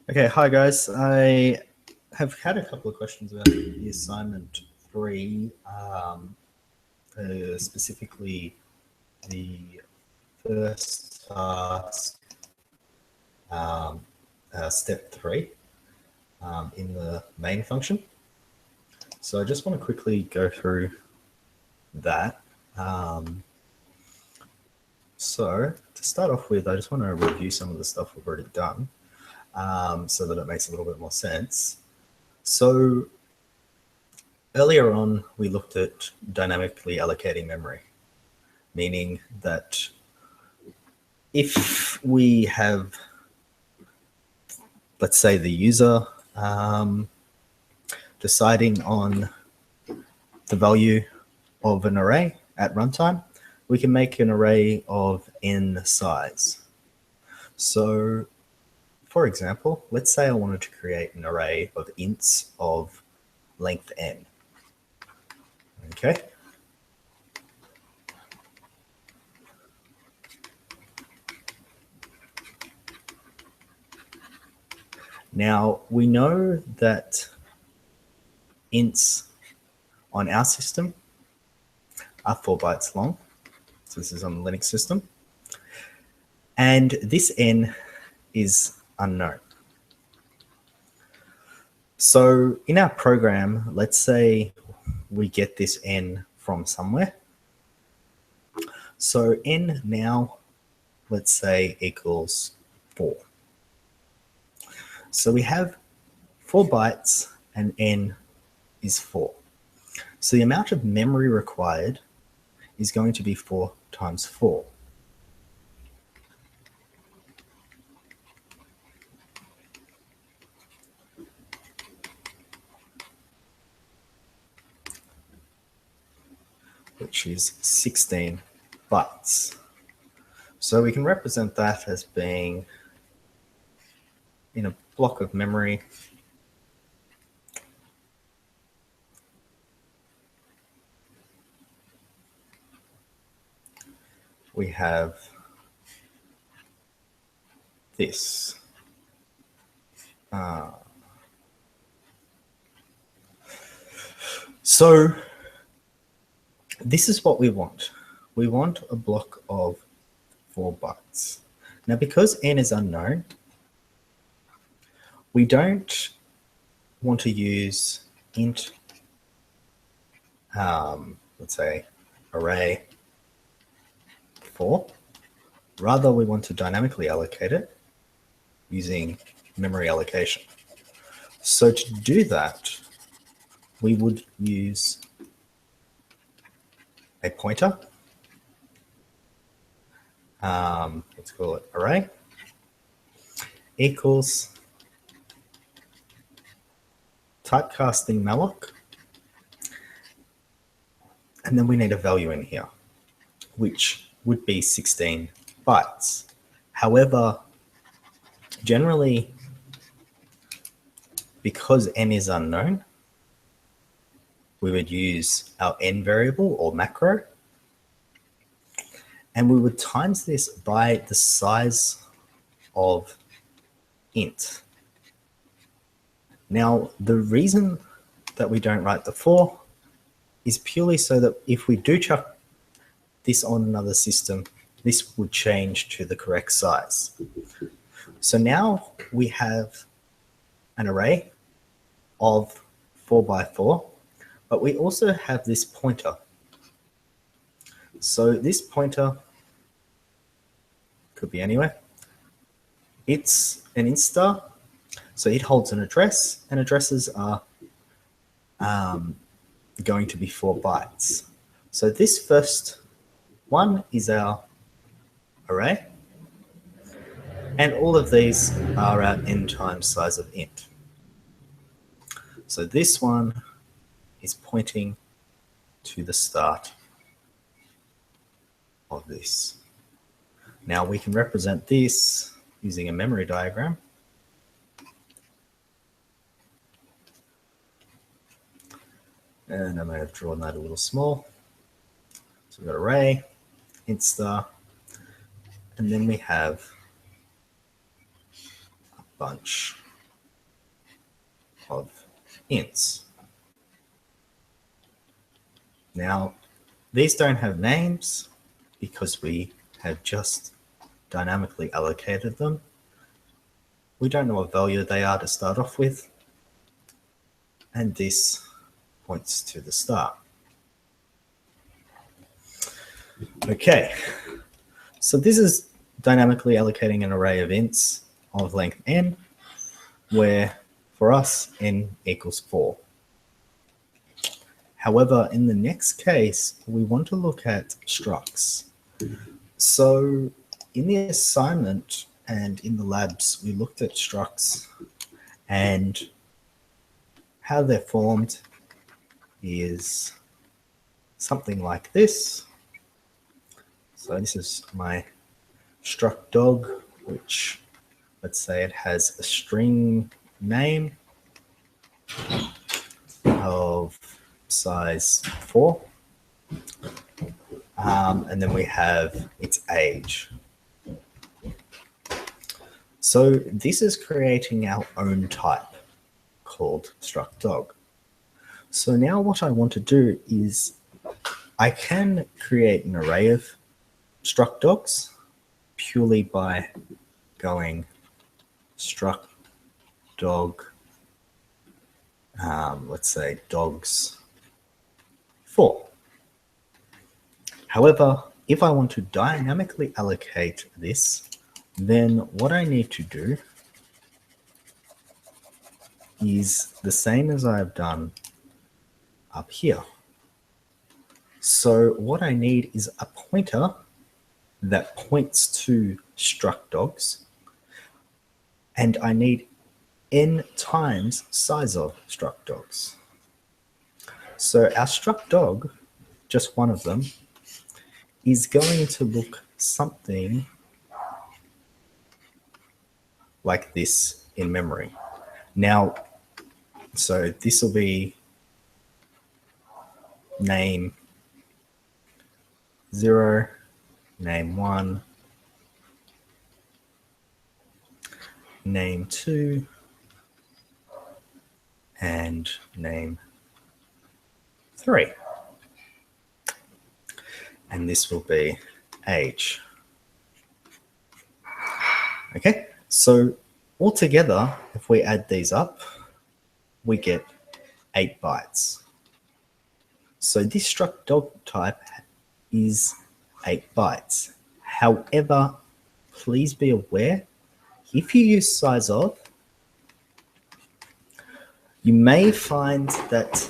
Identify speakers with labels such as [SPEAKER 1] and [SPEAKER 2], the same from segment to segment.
[SPEAKER 1] Okay, hi guys. I have had a couple of questions about the assignment 3, specifically the first task, um, step 3 in the main function. So I just want to quickly go through that. So to start off with, I just want to review some of the stuff we've already done so that it makes a little bit more sense. So earlier on, we looked at dynamically allocating memory, meaning that if we have, let's say, the user deciding on the value of an array at runtime, we can make an array of n size. So, for example, let's say I wanted to create an array of ints of length n. Okay. Now, we know that ints on our system are 4 bytes long. So this is on the Linux system. And this n is unknown. So in our program, let's say we get this n from somewhere. So n now, let's say, equals 4. So we have 4 bytes and n is 4. So the amount of memory required is going to be 4 times 4. Which is 16 bytes. So we can represent that as being in a block of memory. We have this. So this is what we want. We want a block of 4 bytes. Now, because n is unknown, we don't want to use int, let's say, array 4. Rather, we want to dynamically allocate it using memory allocation. So to do that, we would use a pointer. Let's call it array equals typecasting malloc. And then we need a value in here, which would be 16 bytes. However, generally, because n is unknown, we would use our n variable or macro, and we would times this by the size of int. Now, the reason that we don't write the 4 is purely so that if we do chuck this on another system, this would change to the correct size. So now we have an array of 4 by 4, but we also have this pointer. So this pointer could be anywhere. It's an int star, so it holds an address, and addresses are going to be 4 bytes. So this first one is our array, and all of these are our n times size of int. So this one is pointing to the start of this. Now we can represent this using a memory diagram. And I may have drawn that a little small. So we've got array, int star, and then we have a bunch of ints. Now, these don't have names because we have just dynamically allocated them. We don't know what value they are to start off with, and this points to the start. Okay, so this is dynamically allocating an array of ints of length n, where for us n equals 4. However, in the next case, we want to look at structs. So in the assignment and in the labs, we looked at structs, and how they're formed is something like this. So this is my struct dog, which, let's say it has a string name of size 4. And then we have its age. So this is creating our own type called struct dog. So now what I want to do is I can create an array of struct dogs purely by going struct dog, let's say dogs 4. However, if I want to dynamically allocate this, then what I need to do is the same as I've done up here. So what I need is a pointer that points to struct dogs, and I need n times size of struct dogs. So our struct dog, just one of them, is going to look something like this in memory. Now, so this will be name 0, name 1, name 2, and name 3. And this will be age. Okay, so altogether, if we add these up, we get 8 bytes. So this struct dog type is 8 bytes. However, please be aware, if you use size of, you may find that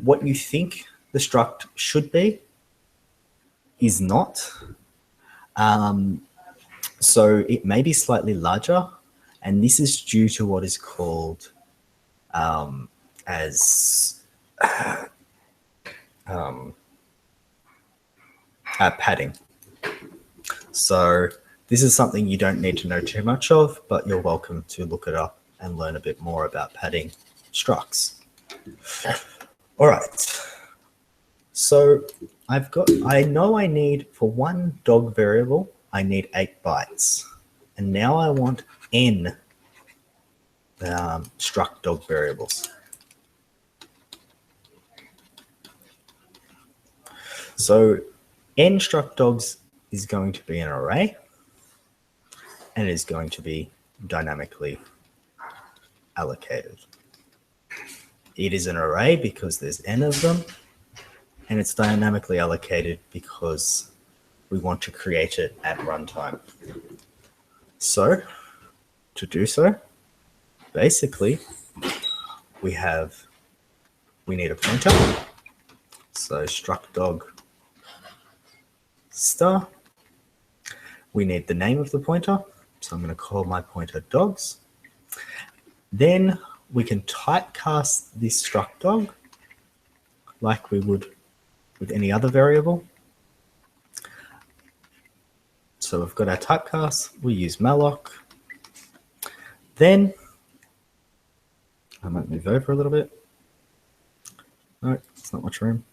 [SPEAKER 1] what you think the struct should be is not. So it may be slightly larger, and this is due to what is called padding. So this is something you don't need to know too much of, but you're welcome to look it up and learn a bit more about padding structs. All right. So I know I need, for one dog variable, I need 8 bytes. And now I want n struct dog variables. So n struct dogs is going to be an array, and it is going to be dynamically allocated. It is an array because there's n of them, and it's dynamically allocated because we want to create it at runtime. So to do so, basically, we need a pointer. So struct dog star. We need the name of the pointer. So I'm going to call my pointer dogs. Then we can typecast this struct dog like we would with any other variable. So we've got our typecast. We use malloc. Then I might move over a little bit. No, it's not much room.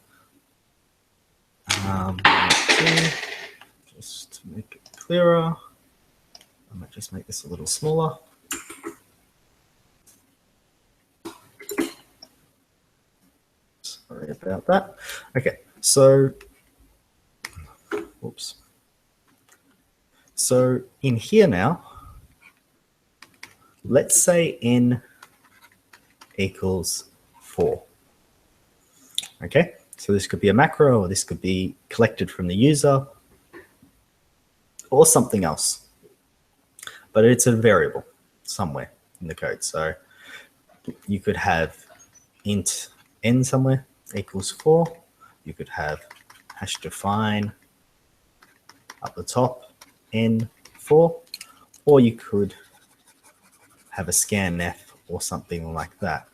[SPEAKER 1] Just to make it clearer, I might just make this a little smaller. Sorry about that. Okay, so, whoops. So in here now, let's say n equals 4. Okay, so this could be a macro, or this could be collected from the user, or something else. But it's a variable somewhere in the code. So you could have int n somewhere equals 4. You could have hash define up the top n4, or you could have a scanf or something like that.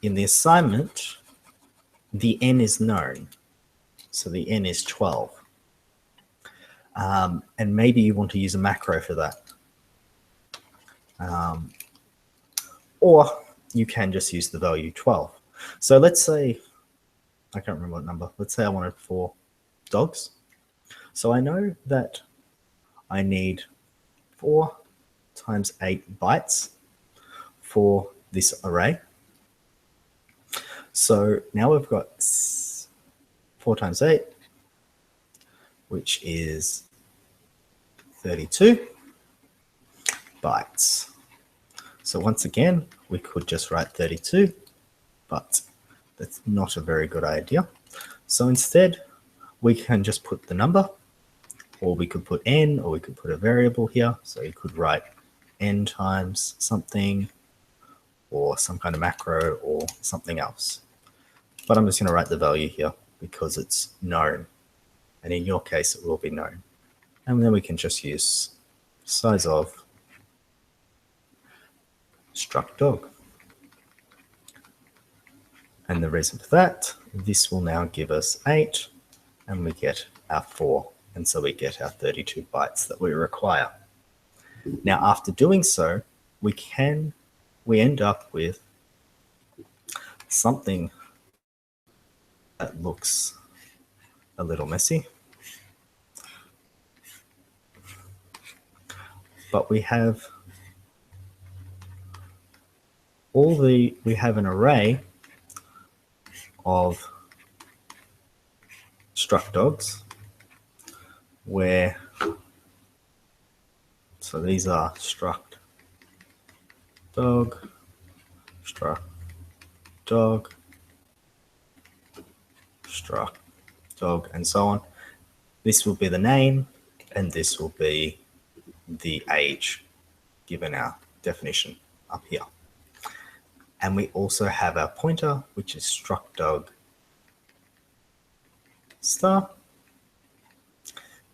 [SPEAKER 1] In the assignment, the n is known, so the n is 12. And maybe you want to use a macro for that. Or you can just use the value 12. So let's say, I can't remember what number, let's say I wanted 4 dogs. So I know that I need 4 times 8 bytes for this array. So now we've got 4 times 8, which is 32 bytes. So once again, we could just write 32, but that's not a very good idea. So instead, we can just put the number, or we could put n, or we could put a variable here. So you could write n times something, or some kind of macro, or something else. But I'm just going to write the value here because it's known. And in your case, it will be known. And then we can just use size of struct dog. And the reason for that, this will now give us 8, and we get our 4. And so we get our 32 bytes that we require. Now, after doing so, we end up with something that looks a little messy. But we have we have an array of struct dogs where, so these are struct dog, struct dog, struct dog, and so on. This will be the name, and this will be the age given our definition up here. And we also have our pointer, which is struct dog star,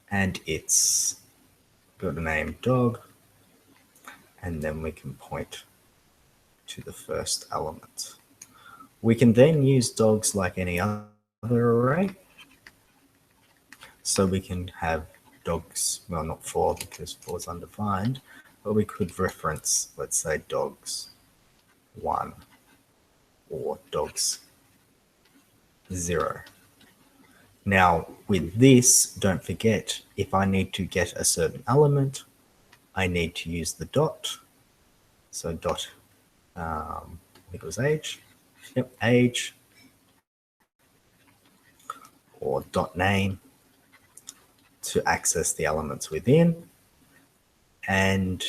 [SPEAKER 1] and it's got the name dog, and then we can point to the first element. We can then use dogs like any other array. So we can have dogs, well, not 4 because 4 is undefined, but we could reference, let's say, dogs 1 or dogs 0. Now, with this, don't forget, if I need to get a certain element, I need to use the dot. So dot equals age. Yep, age. Or dot name to access the elements within. And